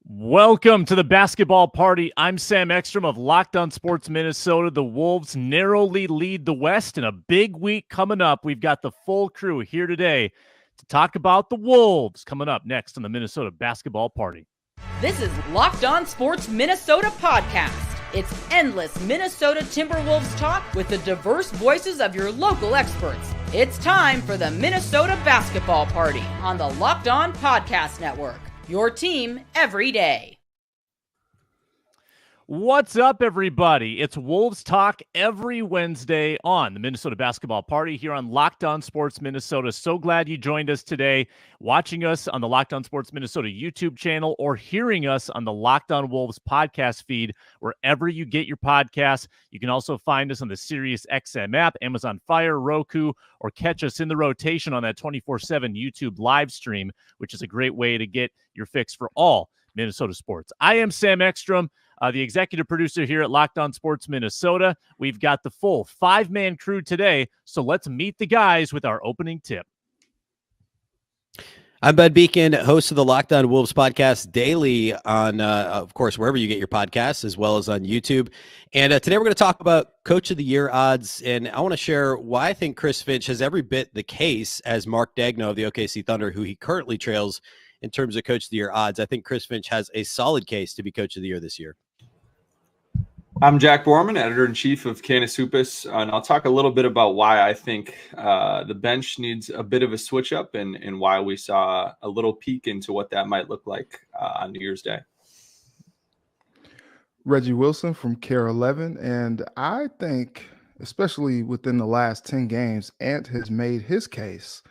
Welcome to the basketball party. I'm Sam Ekstrom of Locked On Sports Minnesota. The Wolves narrowly lead the West in a big week coming up. We've got the full crew here today to talk about the Wolves coming up next on the Minnesota basketball party. This is Locked On Sports Minnesota podcast. It's endless Minnesota Timberwolves talk with the diverse voices of your local experts. It's time for the Minnesota basketball party on the Locked On Podcast Network. Your team every day. What's up, everybody? It's Wolves Talk every Wednesday on the Minnesota Basketball Party here on Locked On Sports Minnesota. So glad you joined us today, watching us on the Locked On Sports Minnesota YouTube channel or hearing us on the Locked On Wolves podcast feed, wherever you get your podcasts. You can also find us on the Sirius XM app, Amazon Fire, Roku, or catch us in the rotation on that 24/7 YouTube live stream, which is a great way to get your fix for all Minnesota sports. I am Sam Ekstrom, the executive producer here at Locked On Sports Minnesota. We've got the full five-man crew today, so let's meet the guys with our opening tip. I'm Bud Beacon, host of the Locked On Wolves podcast daily on, of course, wherever you get your podcasts, as well as on YouTube. And today we're going to talk about Coach of the Year odds, and I want to share why I think Chris Finch has every bit the case as Mark Daigneault of the OKC Thunder, who he currently trails in terms of Coach of the Year odds. I think Chris Finch has a solid case to be Coach of the Year this year. I'm Jack Borman, editor-in-chief of Canis Hoopus, and I'll talk a little bit about why I think the bench needs a bit of a switch-up and why we saw a little peek into what that might look like on New Year's Day. Reggie Wilson from Care 11, and I think, especially within the last 10 games, Ant has made his case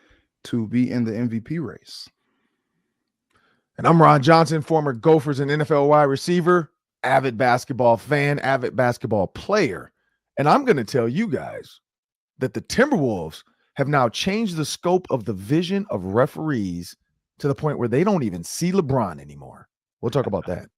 to be in the MVP race. And I'm Ron Johnson, former Gophers and NFL wide receiver, avid basketball fan, avid basketball player. And I'm going to tell you guys that the Timberwolves have now changed the scope of the vision of referees to the point where they don't even see LeBron anymore. We'll talk about that.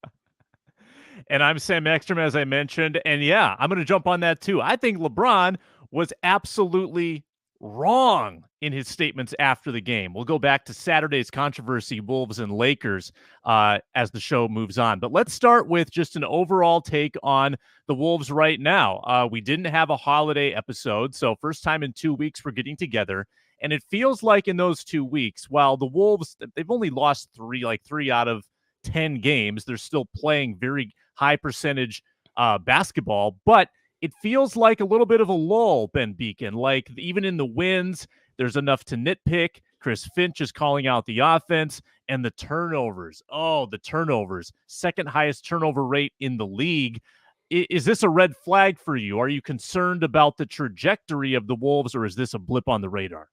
And I'm Sam Ekstrom, as I mentioned. And yeah, I'm going to jump on that too. I think LeBron was absolutely wrong in his statements after the game. We'll go back to Saturday's controversy, Wolves and Lakers, as the show moves on. But let's start with just an overall take on the Wolves right now. We didn't have a holiday episode, so first time in 2 weeks we're getting together. And it feels like in those 2 weeks, while the Wolves, they've only lost three out of 10 games, they're still playing very high percentage basketball, but it feels like a little bit of a lull, Ben Beacon. Like even in the wins, there's enough to nitpick. Chris Finch is calling out the offense and the turnovers. Oh, the turnovers. Second highest turnover rate in the league. Is this a red flag for you? Are you concerned about the trajectory of the Wolves, or is this a blip on the radar?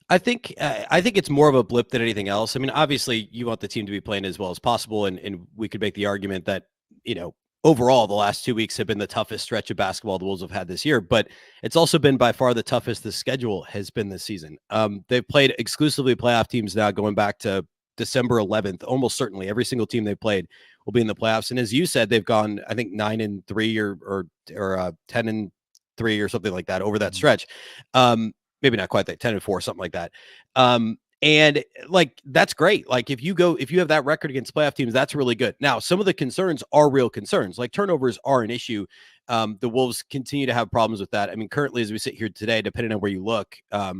I think it's more of a blip than anything else. I mean, obviously, you want the team to be playing as well as possible, and we could make the argument that, overall, the last 2 weeks have been the toughest stretch of basketball the Wolves have had this year, but it's also been by far the toughest the schedule has been this season. They've played exclusively playoff teams now going back to December 11th. Almost certainly every single team they played will be in the playoffs. And as you said, they've gone, I think, 9-3 or 10-3 or something like that over that stretch. Maybe not quite that, 10-4, something like that. And like, that's great. Like if you have that record against playoff teams, that's really good. Now, some of the concerns are real concerns. Like turnovers are an issue. The Wolves continue to have problems with that. I mean, currently, as we sit here today, depending on where you look, I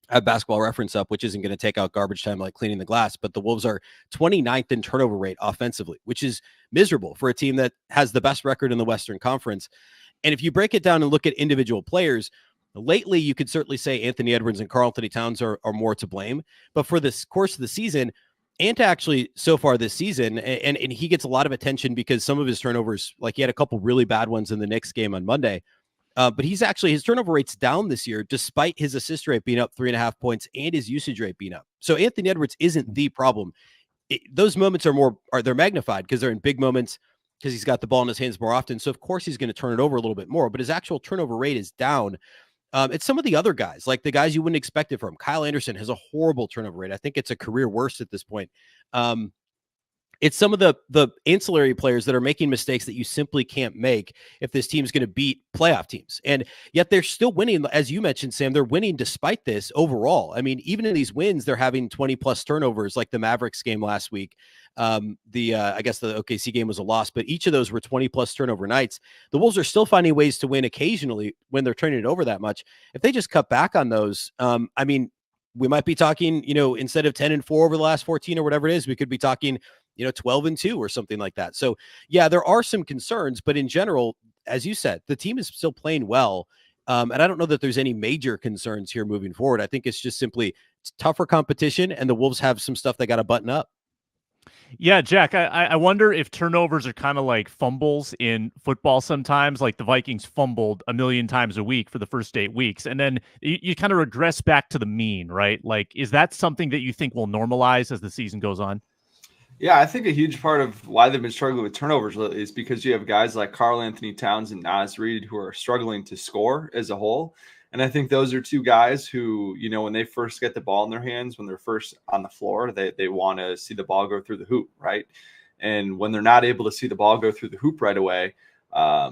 have Basketball Reference up, which isn't going to take out garbage time like cleaning the glass, but the Wolves are 29th in turnover rate offensively, which is miserable for a team that has the best record in the Western Conference. And if you break it down and look at individual players, lately, you could certainly say Anthony Edwards and Karl-Anthony Towns are more to blame. But for this course of the season, Ant actually so far this season, and he gets a lot of attention because some of his turnovers, like he had a couple really bad ones in the Knicks game on Monday. But his turnover rate's down this year, despite his assist rate being up 3.5 points and his usage rate being up. So Anthony Edwards isn't the problem. Those moments they're magnified because they're in big moments because he's got the ball in his hands more often. So of course he's going to turn it over a little bit more, but his actual turnover rate is down. It's some of the other guys, like the guys you wouldn't expect it from. Kyle Anderson has a horrible turnover rate. I think it's a career worst at this point. It's some of the ancillary players that are making mistakes that you simply can't make if this team's going to beat playoff teams. And yet they're still winning. As you mentioned, Sam, they're winning despite this overall. I mean, even in these wins, they're having 20 plus turnovers, like the Mavericks game last week. I guess the OKC game was a loss, but each of those were 20 plus turnover nights. The Wolves are still finding ways to win occasionally when they're turning it over that much. If they just cut back on those, I mean, we might be talking, instead of 10-4 over the last 14 or whatever it is, we could be talking 12-2 or something like that. So yeah, there are some concerns, but in general, as you said, the team is still playing well. And I don't know that there's any major concerns here moving forward. I think it's just simply tougher competition, and the Wolves have some stuff they got to button up. Yeah, Jack, I wonder if turnovers are kind of like fumbles in football sometimes. Like the Vikings fumbled 1 million times a week for the first 8 weeks, and then you kind of regress back to the mean, right? Like, is that something that you think will normalize as the season goes on? Yeah, I think a huge part of why they've been struggling with turnovers lately is because you have guys like Karl-Anthony Towns and Naz Reid who are struggling to score as a whole. And I think those are two guys who, when they first get the ball in their hands, when they're first on the floor, they want to see the ball go through the hoop, right? And when they're not able to see the ball go through the hoop right away,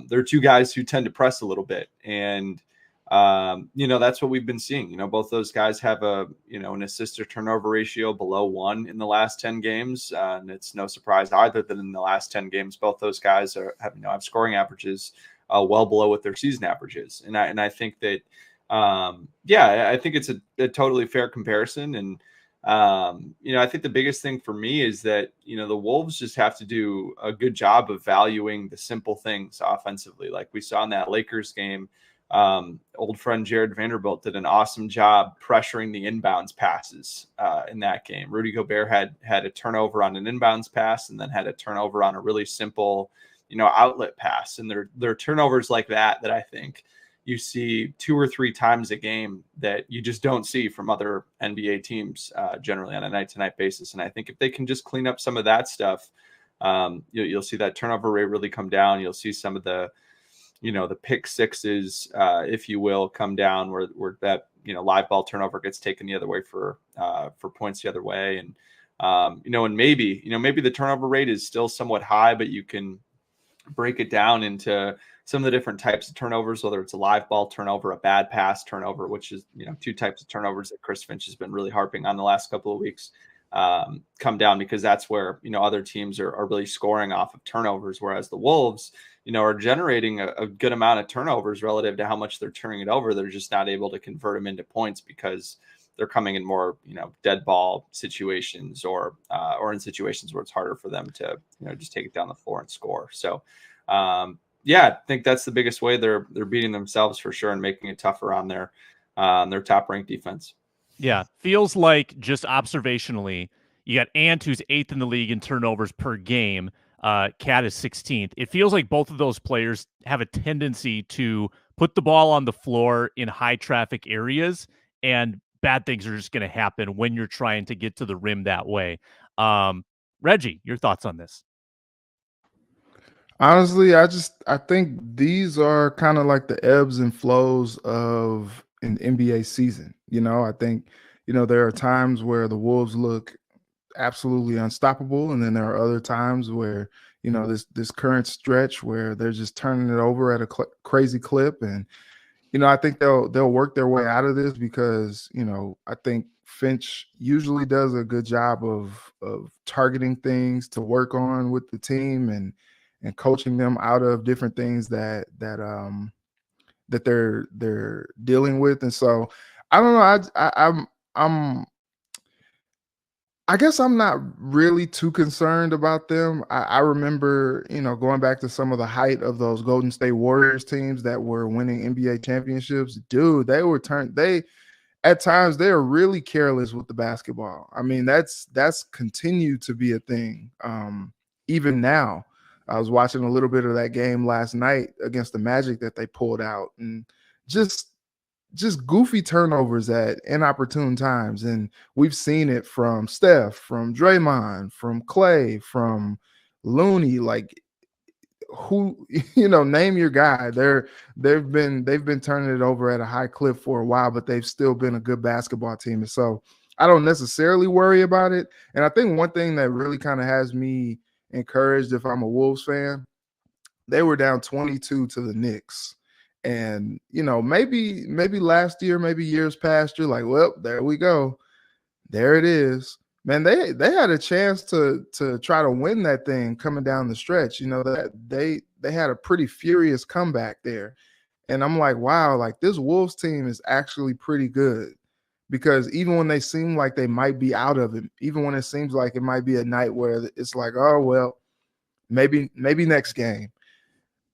they're two guys who tend to press a little bit. And that's what we've been seeing. Both those guys have an assist to turnover ratio below 1 in the last 10 games. And it's no surprise either that in the last 10 games, both those guys have scoring averages well below what their season average is. And I think that, I think it's a totally fair comparison. And, I think the biggest thing for me is that, the Wolves just have to do a good job of valuing the simple things offensively. Like we saw in that Lakers game, old friend Jared Vanderbilt did an awesome job pressuring the inbounds passes in that game. Rudy Gobert had a turnover on an inbounds pass and then had a turnover on a really simple, outlet pass. And there are turnovers like that I think you see 2 or 3 times a game that you just don't see from other NBA teams generally on a night-to-night basis. And I think if they can just clean up some of that stuff, you'll see that turnover rate really come down. You'll see some of the pick sixes, if you will, come down where that, live ball turnover gets taken the other way for points the other way. And, and maybe the turnover rate is still somewhat high, but you can break it down into some of the different types of turnovers, whether it's a live ball turnover, a bad pass turnover, which is, 2 types of turnovers that Chris Finch has been really harping on the last couple of weeks, come down, because that's where, other teams are really scoring off of turnovers. Whereas the Wolves, are generating a good amount of turnovers relative to how much they're turning it over. They're just not able to convert them into points because they're coming in more, dead ball situations or in situations where it's harder for them to, just take it down the floor and score. So, I think that's the biggest way they're beating themselves for sure and making it tougher on their top ranked defense. Yeah, feels like just observationally, you got Ant, who's 8th in the league in turnovers per game. Cat is 16th. It feels like both of those players have a tendency to put the ball on the floor in high traffic areas, and bad things are just going to happen when you're trying to get to the rim that way. Reggie, your thoughts on this? Honestly, I think these are kind of like the ebbs and flows of an NBA season. I think, there are times where the Wolves look absolutely unstoppable, and then there are other times where, this current stretch where they're just turning it over at a crazy clip. And, I think they'll work their way out of this because, I think Finch usually does a good job of targeting things to work on with the team and coaching them out of different things that they're dealing with. And so I don't know. I guess I'm not really too concerned about them. I remember, going back to some of the height of those Golden State Warriors teams that were winning NBA championships. Dude, at times they are really careless with the basketball. I mean, that's continued to be a thing. Even now, I was watching a little bit of that game last night against the Magic that they pulled out, and just goofy turnovers at inopportune times. And we've seen it from Steph, from Draymond, from Clay, from Looney. Like, who, name your guy. They've been turning it over at a high clip for a while, but they've still been a good basketball team. And so I don't necessarily worry about it. And I think one thing that really kind of has me encouraged if I'm a Wolves fan, they were down 22 to the Knicks. And, maybe last year, maybe years past, you're like, well, there we go. There it is. Man, they had a chance to try to win that thing coming down the stretch. That they had a pretty furious comeback there. And I'm like, wow, like this Wolves team is actually pretty good. Because even when they seem like they might be out of it, even when it seems like it might be a night where it's like, oh well, maybe next game,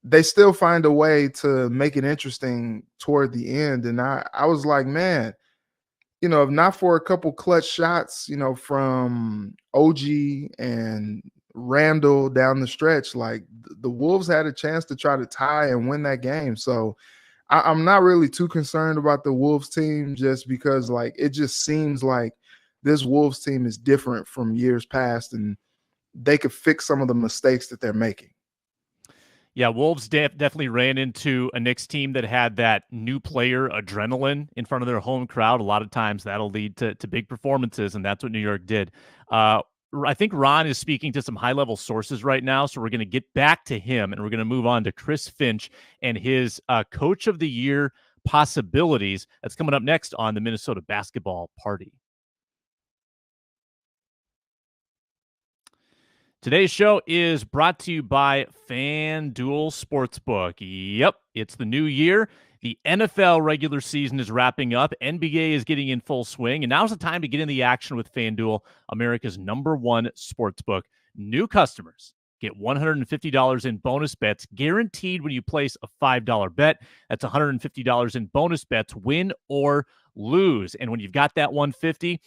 they still find a way to make it interesting toward the end. And I was like, man, if not for a couple clutch shots, from OG and Randall down the stretch, like the Wolves had a chance to try to tie and win that game. So I'm not really too concerned about the Wolves team just because like it just seems like this Wolves team is different from years past and they could fix some of the mistakes that they're making. Yeah, Wolves definitely ran into a Knicks team that had that new player adrenaline in front of their home crowd. A lot of times that'll lead to big performances, and that's what New York did. I think Ron is speaking to some high-level sources right now, so we're going to get back to him, and we're going to move on to Chris Finch and his Coach of the Year possibilities. That's coming up next on the Minnesota Basketball Party. Today's show is brought to you by FanDuel Sportsbook. Yep, it's the new year. The NFL regular season is wrapping up. NBA is getting in full swing. And now's the time to get in the action with FanDuel, America's #1 sportsbook. New customers get $150 in bonus bets guaranteed when you place a $5 bet. That's $150 in bonus bets, win or lose. And when you've got that $150,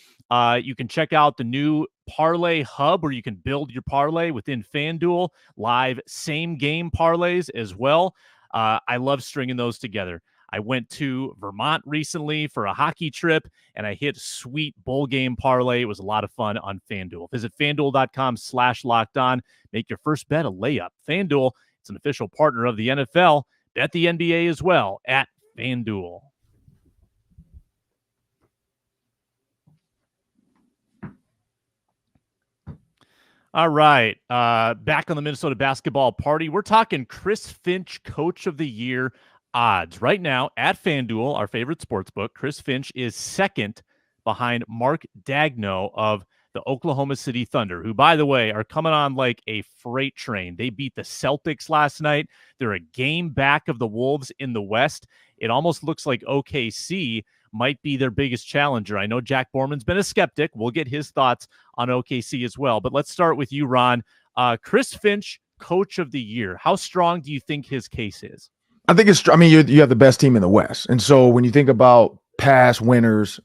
you can check out the new Parlay Hub where you can build your parlay within FanDuel, live same game parlays as well. I love stringing those together. I went to Vermont recently for a hockey trip, and I hit sweet bowl game parlay. It was a lot of fun on FanDuel. Visit FanDuel.com/lockedon. Make your first bet a layup. FanDuel, it's an official partner of the NFL. Bet the NBA as well at FanDuel. All right. Back on the Minnesota Basketball Party, we're talking Chris Finch Coach of the Year odds. Right now at FanDuel, our favorite sportsbook, Chris Finch is second behind Mark Daigneault of the Oklahoma City Thunder, who, by the way, are coming on like a freight train. They beat the Celtics last night. They're a game back of the Wolves in the West. It almost looks like OKC might be their biggest challenger. I know Jack Borman's been a skeptic. We'll get his thoughts on OKC as well. But let's start with you, Ron. Chris Finch, Coach of the Year. How strong do you think his case is? I think it's, I mean, you have the best team in the West. And so when you think about past winners,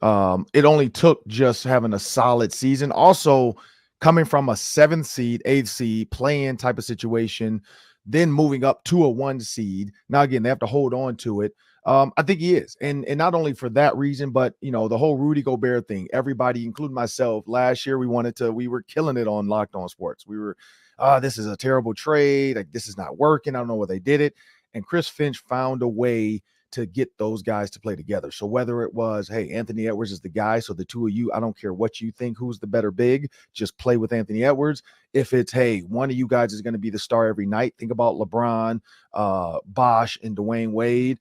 it only took just having a solid season. Also coming from a 7th seed, 8th seed, play-in type of situation, then moving up to a 1 seed. Now, again, they have to hold on to it. I think he is. And not only for that reason, but, you know, the whole Rudy Gobert thing, everybody, including myself, last year we were killing it on Locked On Sports. We were, this is a terrible trade. Like, this is not working. I don't know where they did it. And Chris Finch found a way to get those guys to play together. So whether it was, hey, Anthony Edwards is the guy, so the two of you, I don't care what you think, who's the better big, just play with Anthony Edwards. If it's, hey, one of you guys is going to be the star every night, think about LeBron, Bosh, and Dwayne Wade.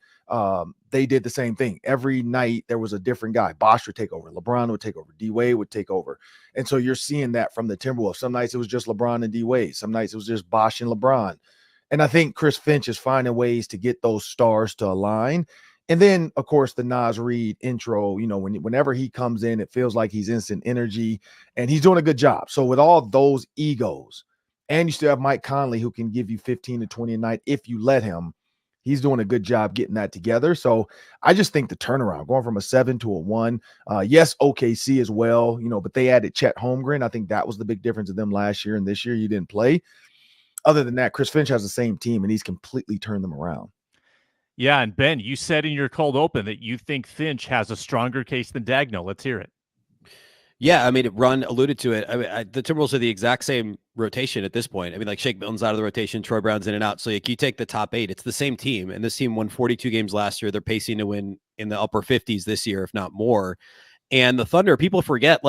They did the same thing. Every night there was a different guy. Bosh would take over. LeBron would take over. D-Wade would take over. And so you're seeing that from the Timberwolves. Some nights it was just LeBron and D-Wade. Some nights it was just Bosh and LeBron. And I think Chris Finch is finding ways to get those stars to align. And then, of course, the Naz Reid intro, you know, whenever he comes in, it feels like he's instant energy and he's doing a good job. So with all those egos, and you still have Mike Conley, who can give you 15 to 20 a night if you let him, he's doing a good job getting that together. So I just think the turnaround, going from a 7 to a 1, yes, OKC as well, you know, but they added Chet Holmgren. I think that was the big difference of them last year, and this year you didn't play. Other than that, Chris Finch has the same team, and he's completely turned them around. Yeah, and Ben, you said in your cold open that you think Finch has a stronger case than Daigneault. Let's hear it. Yeah, I mean, Ron alluded to it. I mean, the Timberwolves are the exact same rotation at this point. I mean, like Shake Milton's out of the rotation, Troy Brown's in and out. So like, you take the top 8, it's the same team. And this team won 42 games last year. They're pacing to win in the upper 50s this year, if not more. And the Thunder, people forget.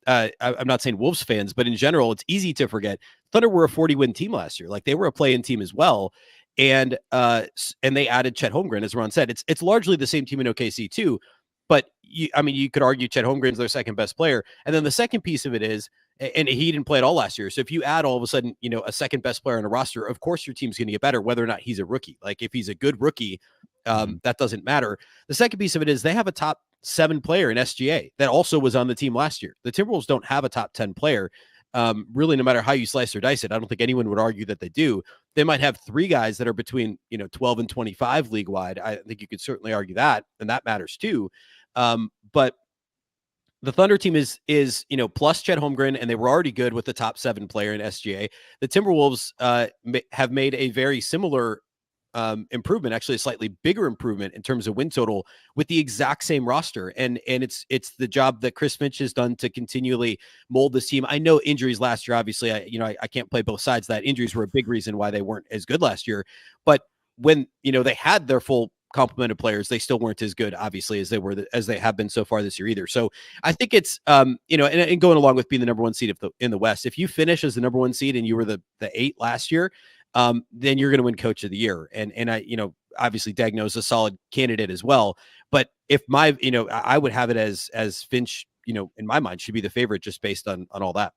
I'm not saying Wolves fans, but in general, it's easy to forget. Thunder were a 40-win team last year. Like, they were a play-in team as well. And they added Chet Holmgren, as Ron said. It's largely the same team in OKC too. But you could argue Chet Holmgren's their second best player. And then the second piece of it is, and he didn't play at all last year. So if you add all of a sudden, a second best player on a roster, of course your team's going to get better, whether or not he's a rookie. Like, if he's a good rookie, that doesn't matter. The second piece of it is they have a top 7 player in SGA that also was on the team last year. The Timberwolves don't have a top 10 player. Really, no matter how you slice or dice it, I don't think anyone would argue that they do. They might have 3 guys that are between 12 and 25 league wide. I think you could certainly argue that, and that matters too. But the Thunder team is plus Chet Holmgren, and they were already good with the top 7 player in SGA. The Timberwolves have made a very similar improvement, actually a slightly bigger improvement in terms of win total with the exact same roster. And it's the job that Chris Finch has done to continually mold this team. I know injuries last year, obviously, I can't play both sides. That injuries were a big reason why they weren't as good last year. But when, they had their full complement of players, they still weren't as good, obviously, as they have been so far this year either. So I think it's, and going along with being the number 1 seed in the West, if you finish as the number 1 seed and you were the 8 last year, then you're going to win Coach of the Year. And I, obviously Dagno's a solid candidate as well. But if I would have it as Finch, in my mind, should be the favorite just based on all that.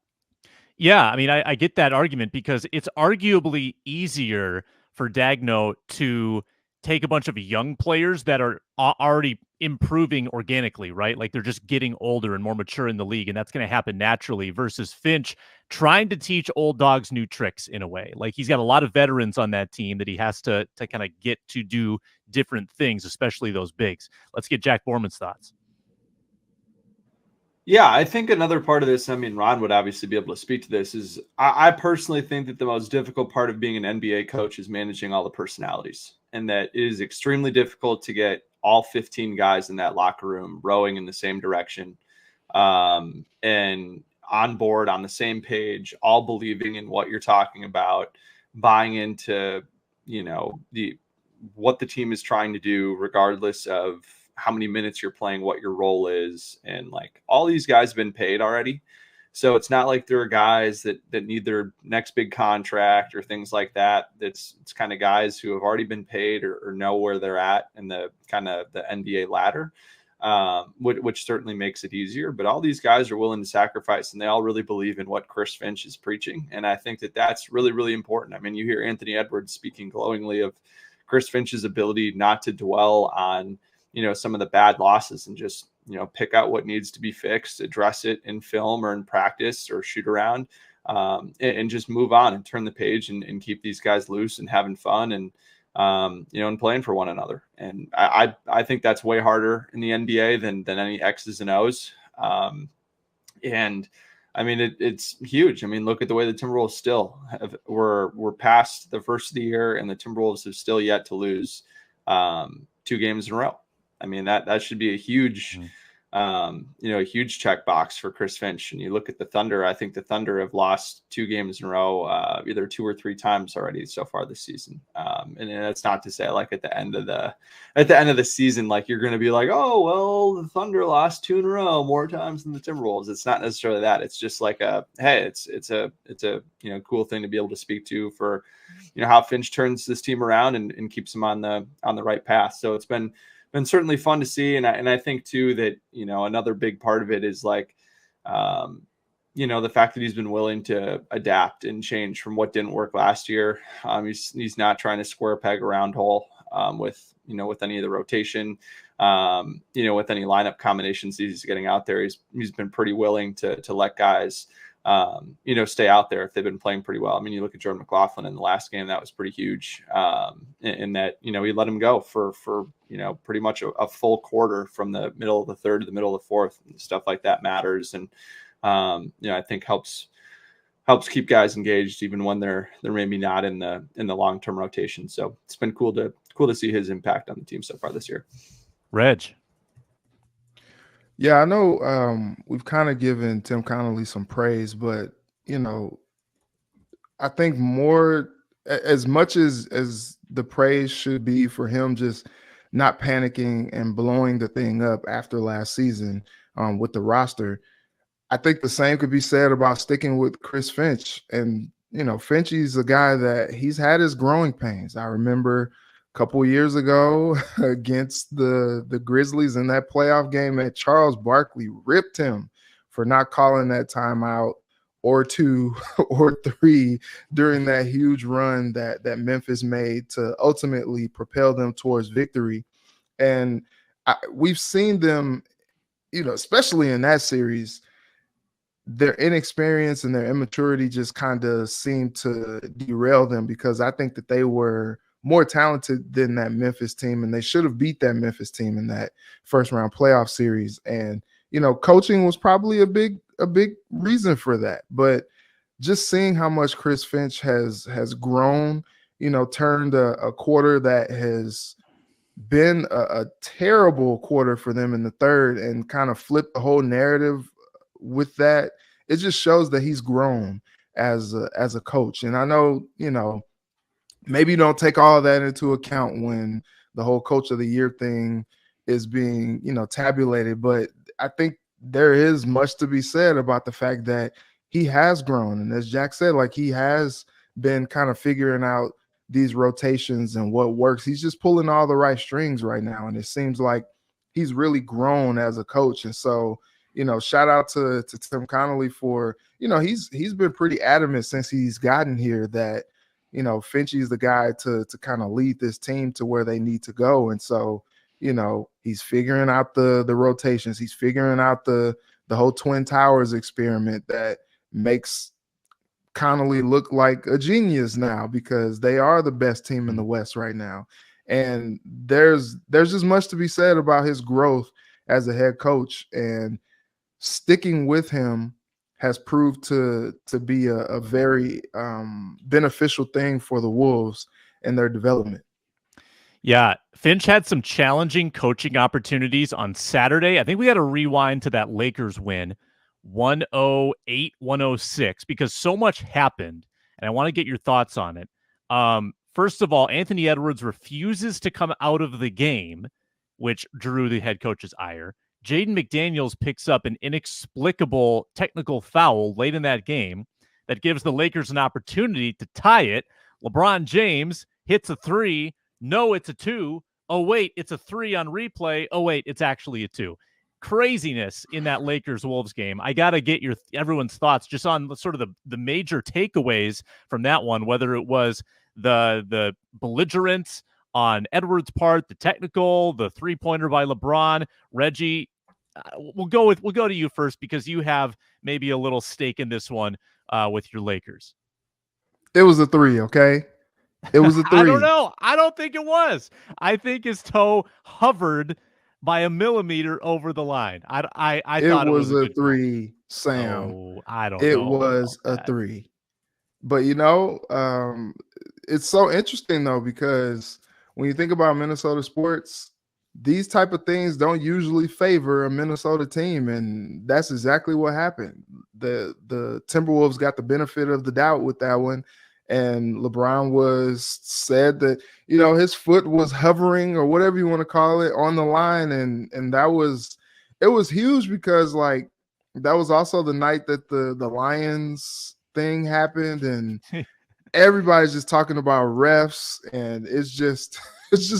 Yeah, I mean, I get that argument because it's arguably easier for Dagno to take a bunch of young players that are already improving organically, right? Like, they're just getting older and more mature in the league, and that's going to happen naturally, versus Finch trying to teach old dogs new tricks in a way. Like, he's got a lot of veterans on that team that he has to kind of get to do different things, especially those bigs. Let's get Jack Borman's thoughts. Yeah, I think another part of this, I mean, Ron would obviously be able to speak to this, is I personally think that the most difficult part of being an NBA coach is managing all the personalities, and that it is extremely difficult to get all 15 guys in that locker room rowing in the same direction, and on board, on the same page, all believing in what you're talking about, buying into, what the team is trying to do, regardless of how many minutes you're playing, what your role is. And like, all these guys have been paid already. So it's not like there are guys that need their next big contract or things like that. It's kind of guys who have already been paid or know where they're at in the kind of the NBA ladder, which certainly makes it easier. But all these guys are willing to sacrifice, and they all really believe in what Chris Finch is preaching. And I think that that's really, really important. I mean, you hear Anthony Edwards speaking glowingly of Chris Finch's ability not to dwell on, some of the bad losses and just, pick out what needs to be fixed, address it in film or in practice or shoot around, and just move on and turn the page and keep these guys loose and having fun and, and playing for one another. And I think that's way harder in the NBA than any X's and O's. And I mean, it's huge. I mean, look at the way the Timberwolves still we're past the first of the year, and the Timberwolves have still yet to lose 2 games in a row. I mean, that should be a huge, a huge checkbox for Chris Finch. And you look at the Thunder, I think the Thunder have lost 2 games in a row, either 2 or 3 times already so far this season. And that's not to say like at the end of the season, like you're going to be like, oh, well, the Thunder lost 2 in a row more times than the Timberwolves. It's not necessarily that. It's just like hey, it's a cool thing to be able to speak to for, how Finch turns this team around and keeps them on the right path. So it's been certainly fun to see. And I think too that, another big part of it is like, the fact that he's been willing to adapt and change from what didn't work last year. He's not trying to square peg a round hole with any of the rotation, with any lineup combinations he's getting out there. He's been pretty willing to let guys, stay out there if they've been playing pretty well. I mean, you look at Jordan McLaughlin in the last game, that was pretty huge, in that, he let him go for pretty much a full quarter from the middle of the third to the middle of the fourth. And stuff like that matters. And, I think helps keep guys engaged even when they're maybe not in the long-term rotation. So it's been cool to see his impact on the team so far this year. Reg. Yeah, I know we've kind of given Tim Connolly some praise, but, I think more as much as the praise should be for him just not panicking and blowing the thing up after last season with the roster. I think the same could be said about sticking with Chris Finch. And, Finchie's a guy that he's had his growing pains. I remember a couple of years ago against the Grizzlies in that playoff game that Charles Barkley ripped him for not calling that timeout or 2 or 3 during that huge run that Memphis made to ultimately propel them towards victory. And we've seen them, especially in that series, their inexperience and their immaturity just kind of seemed to derail them, because I think that they were more talented than that Memphis team, and they should have beat that Memphis team in that first round playoff series. And, coaching was probably a big reason for that. But just seeing how much Chris Finch has grown, turned a quarter that has been a terrible quarter for them in the third and kind of flipped the whole narrative with that. It just shows that he's grown as a coach. And I know, maybe you don't take all of that into account when the whole coach of the year thing is being, tabulated. But I think there is much to be said about the fact that he has grown. And as Jack said, like, he has been kind of figuring out these rotations and what works. He's just pulling all the right strings right now. And it seems like he's really grown as a coach. And so, shout out to Tim Connolly for, he's been pretty adamant since he's gotten here that, Finchie's the guy to kind of lead this team to where they need to go. And so, he's figuring out the rotations. He's figuring out the whole Twin Towers experiment that makes Connolly look like a genius now, because they are the best team in the West right now. And there's just much to be said about his growth as a head coach, and sticking with him has proved to be a very beneficial thing for the Wolves and their development. Yeah, Finch had some challenging coaching opportunities on Saturday. I think we got to rewind to that Lakers win, 108-106, because so much happened, and I want to get your thoughts on it. First of all, Anthony Edwards refuses to come out of the game, which drew the head coach's ire. Jaden McDaniels picks up an inexplicable technical foul late in that game that gives the Lakers an opportunity to tie it. LeBron James hits a 3. No, it's a 2. Oh, wait, it's a 3 on replay. Oh, wait, it's actually a 2. Craziness in that Lakers-Wolves game. I got to get everyone's thoughts just on sort of the major takeaways from that one, whether it was the belligerence on Edwards' part, the technical, the three-pointer by LeBron. Reggie, we'll go to you first, because you have maybe a little stake in this one with your Lakers. It was a 3, okay? It was a 3. I don't know. I don't think it was. I think his toe hovered by a millimeter over the line. I thought it was a 3, Sam. Oh, I don't know. It was a 3. But, it's so interesting, though, because when you think about Minnesota sports, these type of things don't usually favor a Minnesota team, and that's exactly what happened. The Timberwolves got the benefit of the doubt with that one, and LeBron said that, his foot was hovering, or whatever you want to call it, on the line, and it was huge, because like that was also the night that the Lions thing happened, and everybody's just talking about refs, and it's just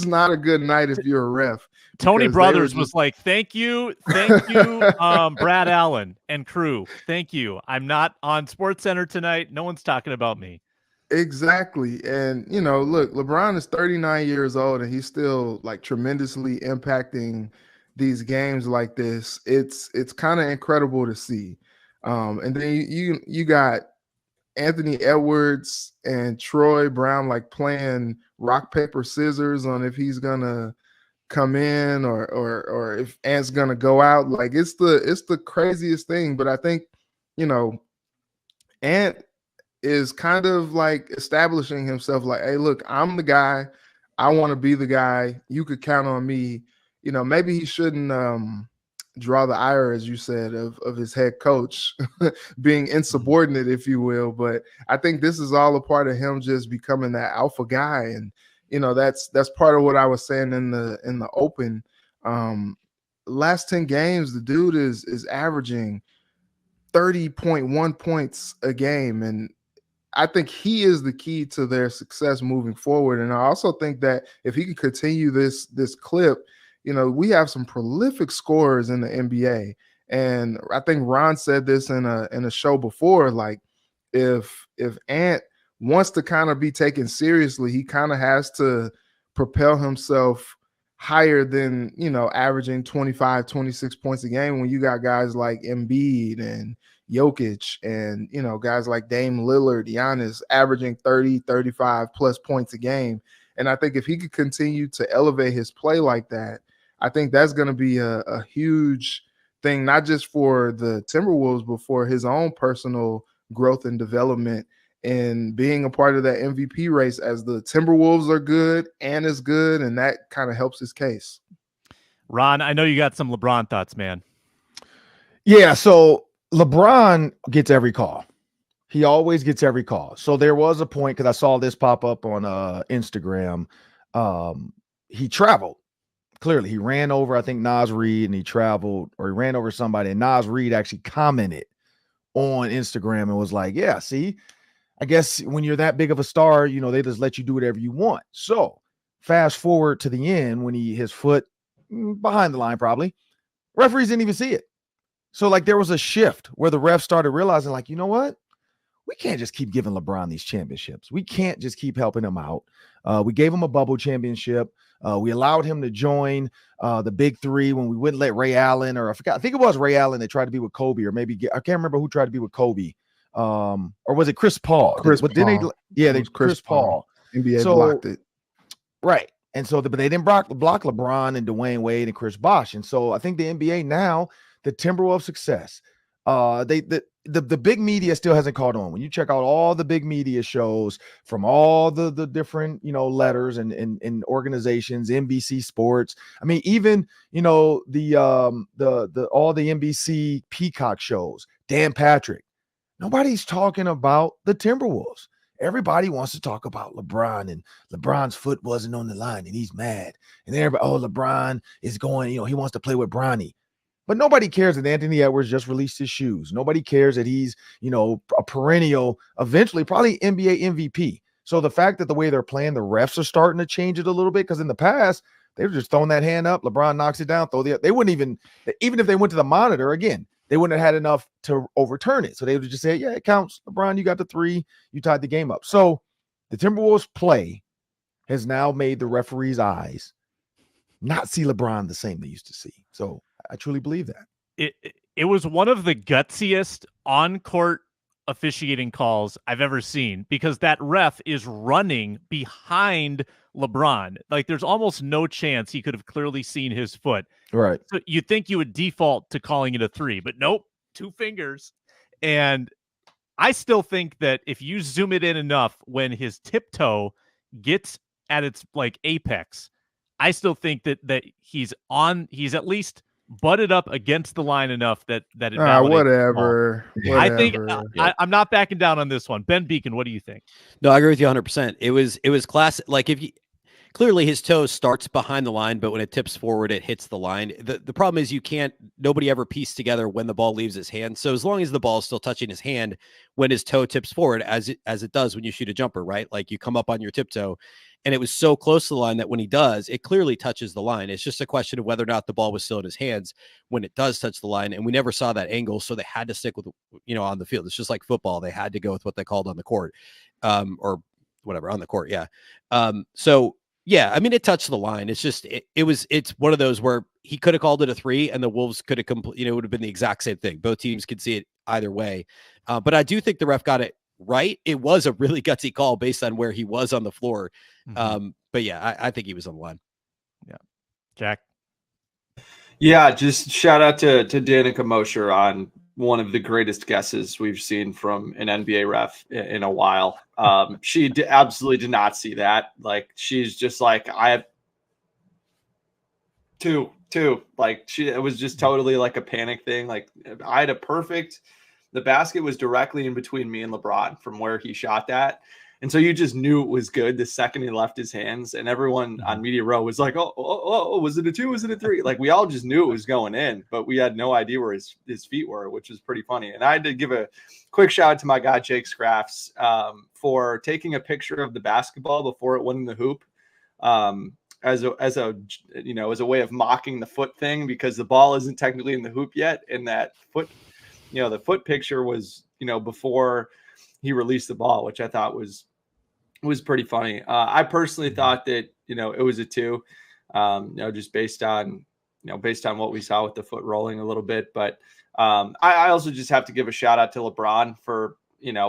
not a good night if you're a ref. Tony Brothers was like, thank you, Brad Allen and crew. Thank you. I'm not on SportsCenter tonight. No one's talking about me. Exactly. And, look, LeBron is 39 years old, and he's still like tremendously impacting these games like this. It's kind of incredible to see. And then you got Anthony Edwards and Troy Brown like playing rock, paper, scissors on if he's gonna come in or if Ant's gonna go out. Like it's the craziest thing. But I think, Ant is kind of like establishing himself like, hey, look, I'm the guy. I want to be the guy. You could count on me. Maybe he shouldn't draw the ire, as you said, of his head coach being insubordinate, if you will. But I think this is all a part of him just becoming that alpha guy. And, that's part of what I was saying in the open. Last 10 games, the dude is averaging 30.1 points a game, and I think he is the key to their success moving forward. And I also think that if he could continue this clip, we have some prolific scorers in the NBA. And I think Ron said this in a show before, like if Ant wants to kind of be taken seriously, he kind of has to propel himself higher than, averaging 25, 26 points a game when you got guys like Embiid and Jokic and, guys like Dame Lillard, Giannis averaging 30, 35 plus points a game. And I think if he could continue to elevate his play like that, I think that's going to be a huge thing, not just for the Timberwolves, but for his own personal growth and development and being a part of that MVP race, as the Timberwolves are good and is good. And that kind of helps his case. Ron, I know you got some LeBron thoughts, man. Yeah. So LeBron gets every call. He always gets every call. So there was a point, because I saw this pop up on Instagram. He traveled. Clearly, he ran over, I think, Nas Reed, and he traveled, or he ran over somebody. And Nas Reed actually commented on Instagram and was like, yeah, see, I guess when you're that big of a star, they just let you do whatever you want. So fast forward to the end when his foot behind the line, probably, referees didn't even see it. So like there was a shift where the refs started realizing, like, you know what? We can't just keep giving LeBron these championships. We can't just keep helping him out. We gave him a bubble championship. We allowed him to join the big three when we wouldn't let Ray Allen, or I think it was Ray Allen that tried to be with Kobe, or maybe I can't remember who tried to be with Kobe. Or was it Chris Paul? Chris Paul. NBA blocked it. Right. And so, but they didn't block LeBron and Dwayne Wade and Chris Bosh. And so I think the NBA now, the Timberwolves' success, the big media still hasn't caught on. When you check out all the big media shows from all the different, letters and organizations, NBC Sports. I mean, even, all the NBC Peacock shows, Dan Patrick, nobody's talking about the Timberwolves. Everybody wants to talk about LeBron, and LeBron's foot wasn't on the line and he's mad. And everybody, LeBron is going, he wants to play with Bronny. But nobody cares that Anthony Edwards just released his shoes. Nobody cares that he's, a perennial, eventually probably NBA MVP. So the fact that the way they're playing, the refs are starting to change it a little bit, because in the past, they were just throwing that hand up. LeBron knocks it down. They wouldn't even if they went to the monitor again, they wouldn't have had enough to overturn it. So they would just say, yeah, it counts. LeBron, you got the three. You tied the game up. So the Timberwolves play has now made the referees' eyes not see LeBron the same they used to see. So I truly believe that. It was one of the gutsiest on-court officiating calls I've ever seen, because that ref is running behind LeBron. Like, there's almost no chance he could have clearly seen his foot. Right. So you'd think you would default to calling it a 3, but nope, 2 fingers. And I still think that if you zoom it in enough, when his tiptoe gets at its apex, I still think that he's at least butted up against the line enough that it whatever. I think I'm not backing down on this one. Ben Beacon, what do you think? No, I agree with you 100%. It was classic. Like, clearly his toe starts behind the line, but when it tips forward, it hits the line. The problem is nobody ever pieced together when the ball leaves his hand. So as long as the ball is still touching his hand when his toe tips forward, as it does when you shoot a jumper, right? Like, you come up on your tiptoe, and it was so close to the line that when he does, it clearly touches the line. It's just a question of whether or not the ball was still in his hands when it does touch the line. And we never saw that angle. So they had to stick with, on the field. It's just like football. They had to go with what they called on the court, or whatever, on the court. Yeah. So yeah, I mean, it touched the line. It's just, it's one of those where he could have called it a 3 and the Wolves could have it would have been the exact same thing. Both teams could see it either way. But I do think the ref got it right. It was a really gutsy call based on where he was on the floor. Mm-hmm. But yeah, I think he was on the line. Yeah. Jack. Yeah. Just shout out to Danica Mosher on one of the greatest guesses we've seen from an NBA ref in a while. She absolutely did not see that. Like, she's just like, I have two. Like, it was just totally like a panic thing. Like, I had a perfect the basket was directly in between me and LeBron from where he shot that. And so you just knew it was good the second he left his hands, and everyone on media row was like, oh, was it a 2? Was it a 3? Like, we all just knew it was going in, but we had no idea where his feet were, which was pretty funny. And I had to give a quick shout out to my guy, Jake Scraffs, for taking a picture of the basketball before it went in the hoop. As a way of mocking the foot thing, because the ball isn't technically in the hoop yet. And that foot, the foot picture was, before he released the ball, which I thought was pretty funny. I personally thought that, it was a 2, just based on what we saw with the foot rolling a little bit. But I also just have to give a shout out to LeBron for,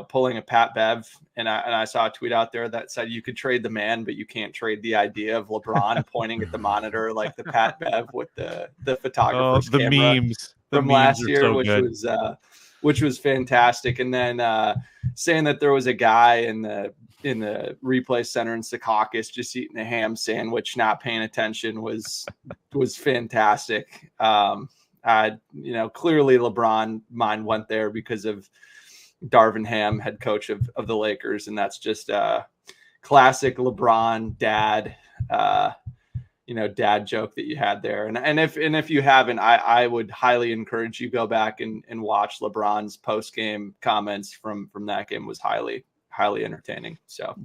pulling a Pat Bev. And I saw a tweet out there that said you could trade the man, but you can't trade the idea of LeBron pointing at the monitor like the Pat Bev with the photographer's the camera memes from last year, so which was fantastic. And then saying that there was a guy in the replay center in Secaucus just eating a ham sandwich, not paying attention was fantastic. Clearly LeBron mind went there because of Darvin Ham, head coach of the Lakers. And that's just a classic LeBron dad joke that you had there. And if you haven't, I would highly encourage you go back and watch LeBron's post-game comments from that game. Was highly entertaining. So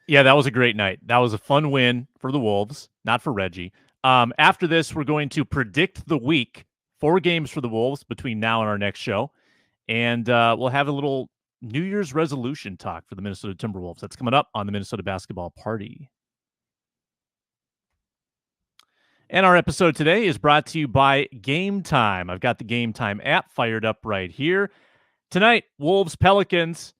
yeah, that was a great night. That was a fun win for the Wolves, not for Reggie. After this, we're going to predict the week, 4 games for the Wolves between now and our next show. And we'll have a little New Year's resolution talk for the Minnesota Timberwolves. That's coming up on the Minnesota Basketball Party. And our episode today is brought to you by Game Time. I've got the Game Time app fired up right here. Tonight, Wolves, Pelicans.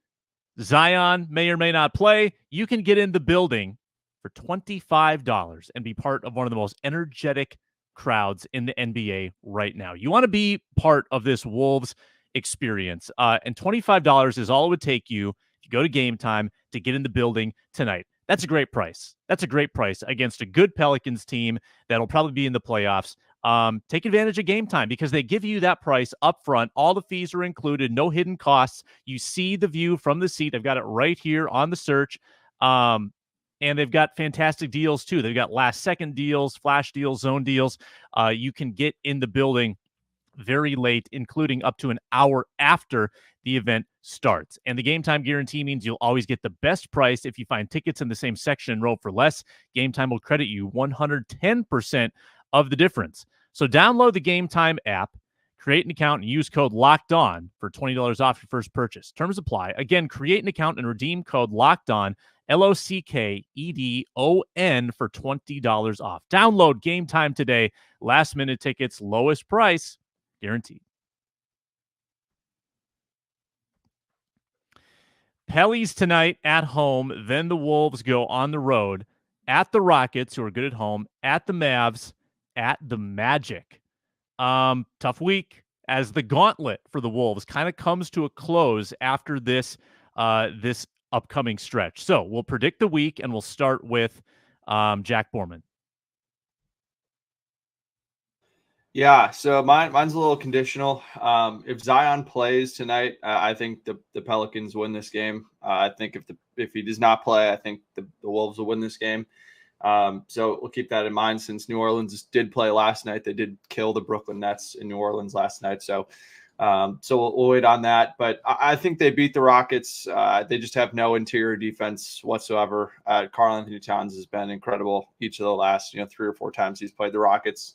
Zion may or may not play. You can get in the building for $25 and be part of one of the most energetic crowds in the NBA right now. You want to be part of this Wolves experience. And $25 is all it would take you if you go to Game Time to get in the building tonight. That's a great price. That's a great price against a good Pelicans team that'll probably be in the playoffs. Take advantage of Game Time because they give you that price up front. All the fees are included, no hidden costs. You see the view from the seat. I've got it right here on the search. And they've got fantastic deals too. They've got last second deals, flash deals, zone deals. You can get in the building very late, including up to an hour after the event starts. And the Game Time guarantee means you'll always get the best price. If you find tickets in the same section and row for less, Game Time will credit you 110% of the difference. So download the Game Time app, create an account, and use code LOCKEDON for $20 off your first purchase. Terms apply. Again, create an account and redeem code LOCKEDON, LOCKEDON, for $20 off. Download Game Time today. Last minute tickets, lowest price guaranteed. Pellies tonight at home. Then the Wolves go on the road at the Rockets, who are good at home, at the Mavs, at the Magic. Tough week as the gauntlet for the Wolves kind of comes to a close after this upcoming stretch. So we'll predict the week, and we'll start with Jack Borman. Yeah, so mine's a little conditional. If Zion plays tonight, I think the Pelicans win this game. I think if he does not play, I think the Wolves will win this game. So we'll keep that in mind since New Orleans did play last night. They did kill the Brooklyn Nets in New Orleans last night. So we'll wait on that. But I think they beat the Rockets. They just have no interior defense whatsoever. Karl-Anthony Towns has been incredible each of the last 3 or 4 times he's played the Rockets.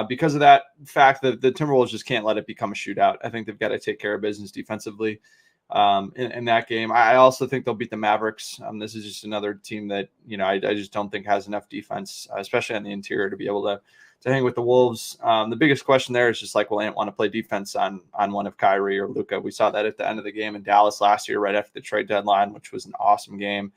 Because of that fact that the Timberwolves just can't let it become a shootout. I think they've got to take care of business defensively in that game. I also think they'll beat the Mavericks. This is just another team that, I just don't think has enough defense, especially on the interior, to be able to hang with the Wolves. The biggest question there is just like, will Ant want to play defense on one of Kyrie or Luka? We saw that at the end of the game in Dallas last year, right after the trade deadline, which was an awesome game.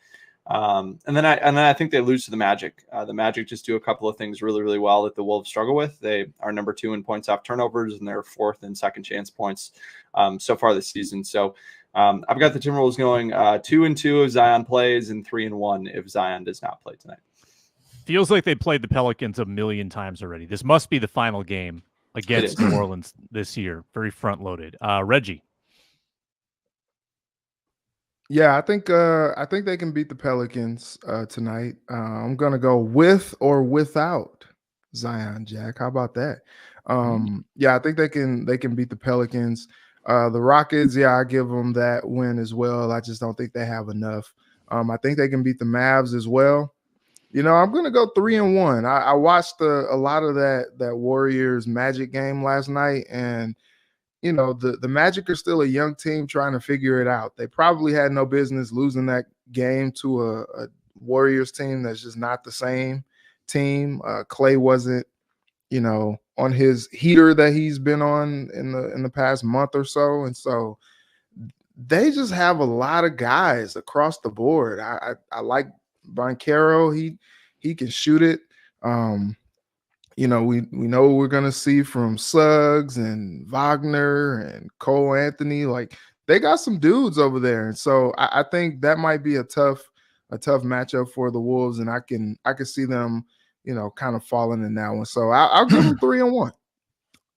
And then I think they lose to the Magic. The Magic just do a couple of things really, really well that the Wolves struggle with. They are number 2 in points off turnovers, and they're 4th in second chance points so far this season. So I've got the Timberwolves going 2-2 if Zion plays, and 3-1 if Zion does not play tonight. Feels like they played the Pelicans a million times already. This must be the final game against New Orleans this year. Very front loaded. Reggie. Yeah, I think they can beat the Pelicans tonight. I'm gonna go with or without Zion, Jack. How about that? Yeah, I think they can beat the Pelicans. The Rockets, yeah, I give them that win as well. I just don't think they have enough. I think they can beat the Mavs as well. I'm gonna go 3-1. I watched a lot of that Warriors Magic game last night, and the Magic are still a young team trying to figure it out. They probably had no business losing that game to a Warriors team that's just not the same team. Clay wasn't, on his heater that he's been on in the past month or so, and so they just have a lot of guys across the board. I like Banchero. He can shoot it. We know what we're gonna see from Suggs and Wagner and Cole-Anthony. Like, they got some dudes over there, and so I think that might be a tough matchup for the Wolves, and I can see them, kind of falling in that one. So I'll give them 3-1.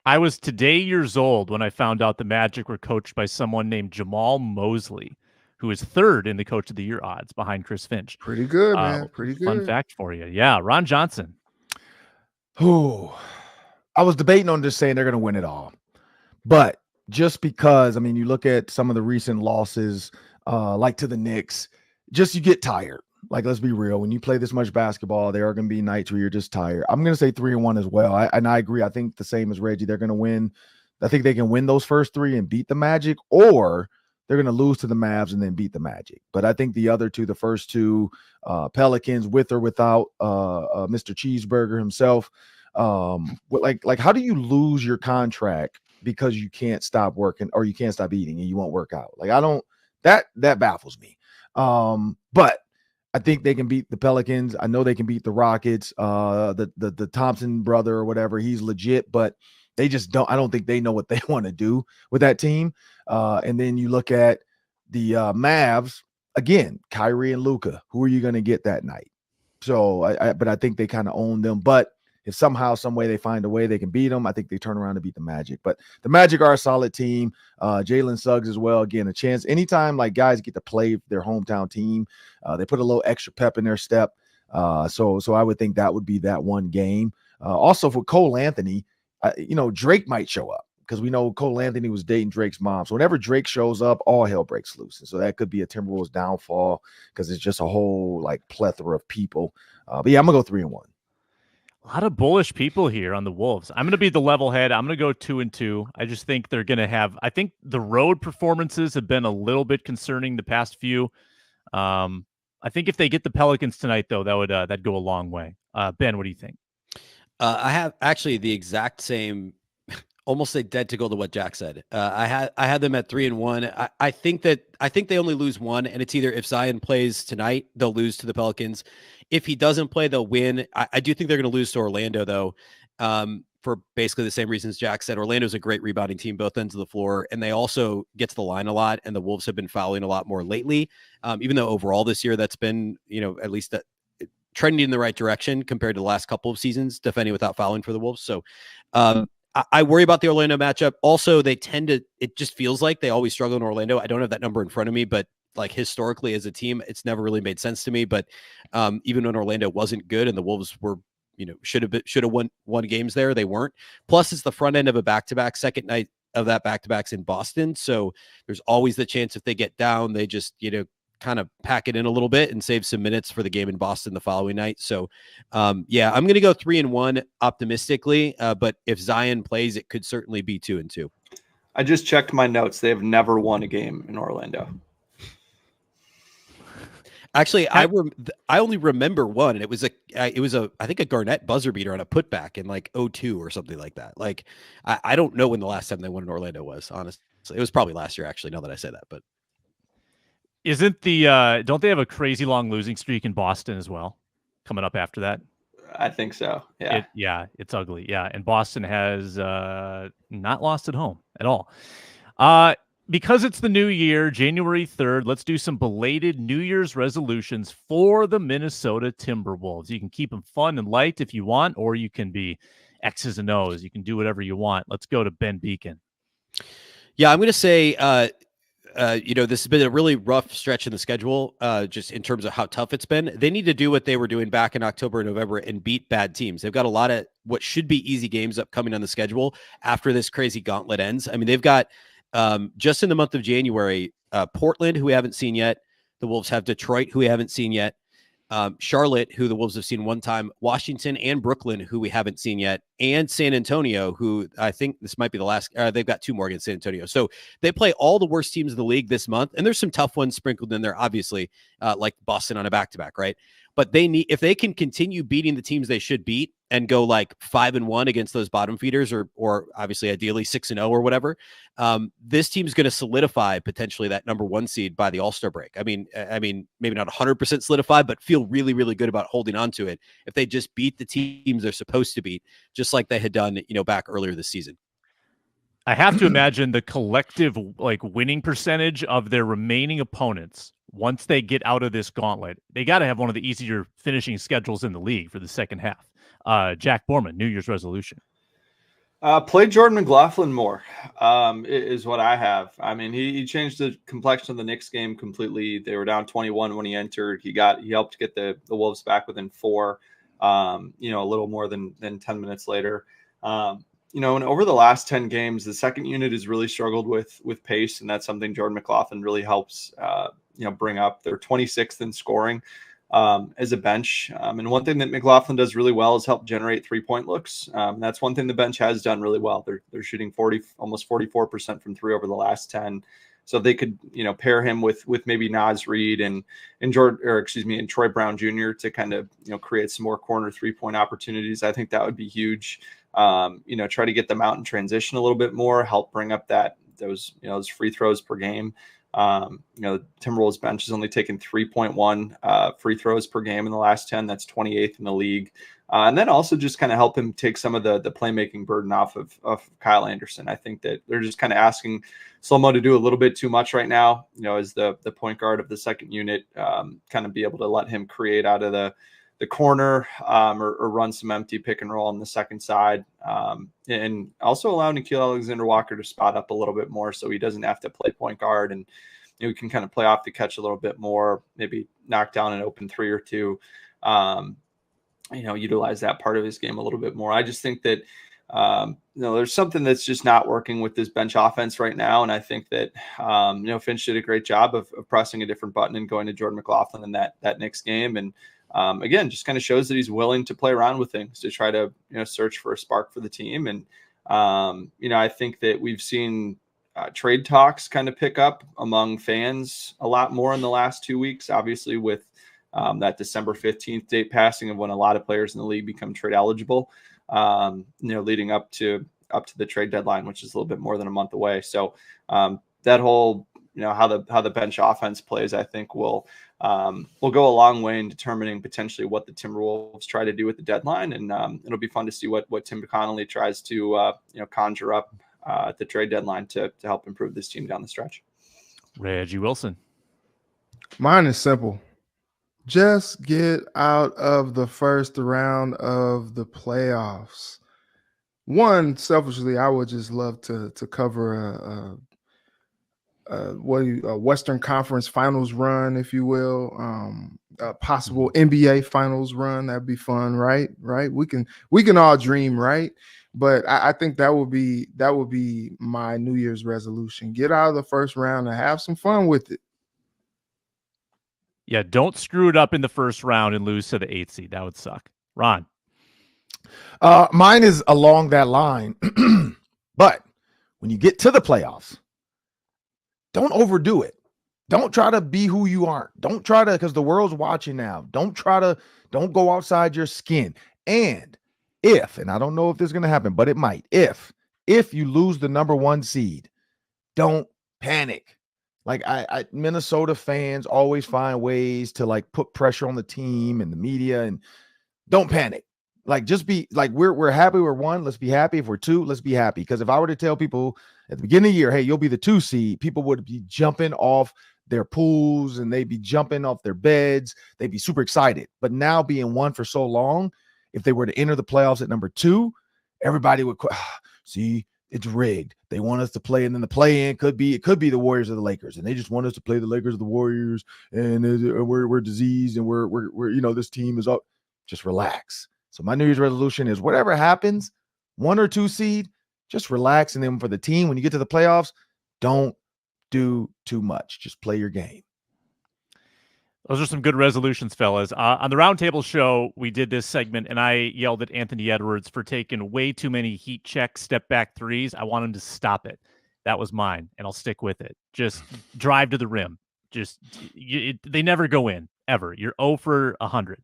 I was today years old when I found out the Magic were coached by someone named Jamal Mosley, who is third in the Coach of the Year odds behind Chris Finch. Pretty good, man. Pretty good. Fun fact for you. Yeah, Ron Johnson. I was debating on just saying they're going to win it all. But just because, you look at some of the recent losses, like to the Knicks, you get tired. Like, let's be real. When you play this much basketball, there are going to be nights where you're just tired. I'm going to say 3-1 as well. I agree. I think the same as Reggie. They're going to win. I think they can win those first three and beat the Magic, or they're going to lose to the Mavs and then beat the Magic. But I think the other two, the first two, Pelicans, with or without Mr. Cheeseburger himself, like how do you lose your contract because you can't stop working or you can't stop eating and you won't work out? Like, that baffles me. But I think they can beat the Pelicans. I know they can beat the Rockets. The Thompson brother or whatever, he's legit, but they just don't. I don't think they know what they want to do with that team. And then you look at the Mavs again, Kyrie and Luka. Who are you going to get that night? So, but I think they kind of own them. But if somehow, some way they find a way they can beat them, I think they turn around and beat the Magic. But the Magic are a solid team. Jalen Suggs as well. Again, a chance. Anytime like guys get to play their hometown team, they put a little extra pep in their step. So I would think that would be that one game. Also for Cole-Anthony, Drake might show up because we know Cole-Anthony was dating Drake's mom. So whenever Drake shows up, all hell breaks loose. And so that could be a Timberwolves downfall because it's just a whole like plethora of people. But yeah, I'm gonna go 3-1. A lot of bullish people here on the Wolves. I'm going to be the level head. I'm going to go 2-2. I just think they're going to have. I think the road performances have been a little bit concerning the past few. I think if they get the Pelicans tonight, though, that'd go a long way. Ben, what do you think? I have actually the exact same, almost identical to what Jack said. I had them at 3-1. I think they only lose one, and it's either if Zion plays tonight, they'll lose to the Pelicans. If he doesn't play, they'll win. I do think they're going to lose to Orlando, though, for basically the same reasons Jack said. Orlando's a great rebounding team, both ends of the floor, and they also get to the line a lot, and the Wolves have been fouling a lot more lately, even though overall this year that's been, at least trending in the right direction compared to the last couple of seasons, defending without fouling for the Wolves. So I worry about the Orlando matchup. Also, it just feels like they always struggle in Orlando. I don't have that number in front of me, but like historically as a team, it's never really made sense to me. But even when Orlando wasn't good and the Wolves were, should have won games there, they weren't. Plus, it's the front end of a back-to-back. Second night of that back-to-back's in Boston, so there's always the chance if they get down, they just kind of pack it in a little bit and save some minutes for the game in Boston the following night. So, yeah, I'm going to go 3-1 optimistically. But if Zion plays, it could certainly be 2-2. I just checked my notes. They have never won a game in Orlando. Actually, I only remember one, and it was I think a Garnett buzzer beater on a putback in like 2002 or something like that. Like, I don't know when the last time they won in Orlando was, honestly. It was probably last year, actually, now that I say that. But isn't don't they have a crazy long losing streak in Boston as well coming up after that? I think so. Yeah. It's ugly. Yeah. And Boston has not lost at home at all. Because it's the new year, January 3rd, let's do some belated New Year's resolutions for the Minnesota Timberwolves. You can keep them fun and light if you want, or you can be X's and O's. You can do whatever you want. Let's go to Ben Beacon. Yeah, I'm going to say, this has been a really rough stretch in the schedule, just in terms of how tough it's been. They need to do what they were doing back in October and November and beat bad teams. They've got a lot of what should be easy games upcoming on the schedule after this crazy gauntlet ends. I mean, they've got just in the month of January, Portland, who we haven't seen yet. The Wolves have Detroit, who we haven't seen yet. Charlotte, who the Wolves have seen one time, Washington and Brooklyn, who we haven't seen yet, and San Antonio, who I think this might be the last. They've got 2 more against San Antonio. So they play all the worst teams in the league this month, and there's some tough ones sprinkled in there, obviously, like Boston on a back-to-back, right? But if they can continue beating the teams they should beat and go like 5-1 against those bottom feeders, or obviously ideally 6-0 or whatever, this team's going to solidify potentially that number 1 seed by the All-Star break. I mean, maybe not 100% solidified, but feel really, really good about holding on to it if they just beat the teams they're supposed to beat, just like they had done, back earlier this season. I have to imagine the collective winning percentage of their remaining opponents once they get out of this gauntlet. They got to have one of the easier finishing schedules in the league for the second half. Jack Borman, New Year's resolution. Play Jordan McLaughlin more is what I have. I mean, he changed the complexion of the Knicks game completely. They were down 21 when he entered. He helped get the Wolves back within 4, a little more than 10 minutes later. And over the last 10 games, the second unit has really struggled with pace, and that's something Jordan McLaughlin really helps bring up. They're 26th in scoring as a bench. And one thing that McLaughlin does really well is help generate 3-point looks. That's one thing the bench has done really well. They're shooting almost 44% from 3 over the last 10. So they could, pair him with maybe Naz Reid and Troy Brown Jr. to kind of, create some more corner 3-point opportunities. I think that would be huge. Try to get them out in transition a little bit more, help bring up those free throws per game. Timberwolves bench has only taken 3.1 free throws per game in the last 10. That's 28th in the league. And then also just kind of help him take some of the playmaking burden off of Kyle Anderson. I think that they're just kind of asking Slow-Mo to do a little bit too much right now, as the point guard of the second unit, kind of be able to let him create out of the corner or run some empty pick and roll on the second side. And also allow Nickeil Alexander-Walker to spot up a little bit more so he doesn't have to play point guard, and we can kind of play off the catch a little bit more, maybe knock down an open 3 or 2, utilize that part of his game a little bit more. I just think that, there's something that's just not working with this bench offense right now. And I think that, Finch did a great job of pressing a different button and going to Jordan McLaughlin in that next game. And, again, just kind of shows that he's willing to play around with things to try to, search for a spark for the team. And, I think that we've seen trade talks kind of pick up among fans a lot more in the last 2 weeks, obviously with that December 15th date passing of when a lot of players in the league become trade eligible, leading up to the trade deadline, which is a little bit more than a month away. So that whole, how the bench offense plays, I think will go a long way in determining potentially what the Timberwolves try to do at the deadline. And it'll be fun to see what Tim Connolly tries to, conjure up at the trade deadline to help improve this team down the stretch. Reggie Wilson. Mine is simple. Just get out of the first round of the playoffs. One, selfishly, I would just love to cover a Western Conference Finals run, if you will, a possible NBA Finals run. That'd be fun, right? Right? We can all dream, right? But I think that would be my New Year's resolution. Get out of the first round and have some fun with it. Yeah, don't screw it up in the first round and lose to the 8th seed. That would suck. Ron. Mine is along that line. But when you get to the playoffs, don't overdo it. Don't try to be who you aren't. Don't try to, because the world's watching now. Don't go outside your skin. And I don't know if this is going to happen, but it might. If you lose the number 1 seed, don't panic. Like Minnesota fans always find ways to put pressure on the team and the media, and don't panic. Just be we're happy we're 1. Let's be happy. If we're 2, let's be happy. Because if I were to tell people at the beginning of the year, hey, you'll be the 2 seed, people would be jumping off their pools and they'd be jumping off their beds. They'd be super excited. But now being 1 for so long, if they were to enter the playoffs at number 2, everybody would see it's rigged. They want us to play, and then the play-in could be the Warriors or the Lakers, and they just want us to play the Lakers or the Warriors, and we're diseased, and we're this team is up. Just relax. So my New Year's resolution is whatever happens, 1 or 2 seed, just relax. And then for the team, when you get to the playoffs, don't do too much. Just play your game. Those are some good resolutions, fellas. On the Roundtable show, we did this segment, and I yelled at Anthony Edwards for taking way too many heat check step back threes. I want him to stop it. That was mine, and I'll stick with it. Just drive to the rim. They never go in, ever. You're 0 for 100.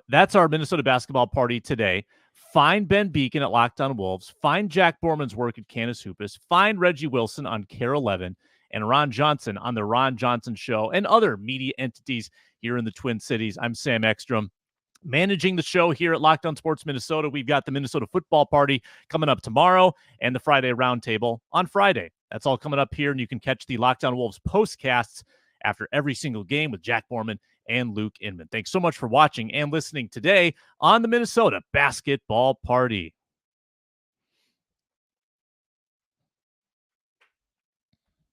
That's our Minnesota basketball party today. Find Ben Beacon at Locked On Wolves. Find Jack Borman's work at Canis Hoopus. Find Reggie Wilson on Care 11 and Ron Johnson on the Ron Johnson Show and other media entities here in the Twin Cities. I'm Sam Ekstrom, managing the show here at Locked On Sports Minnesota. We've got the Minnesota football party coming up tomorrow and the Friday Roundtable on Friday. That's all coming up here, and you can catch the Locked On Wolves postcasts after every single game with Jack Borman and Luke Inman. Thanks so much for watching and listening today on the Minnesota Basketball Party.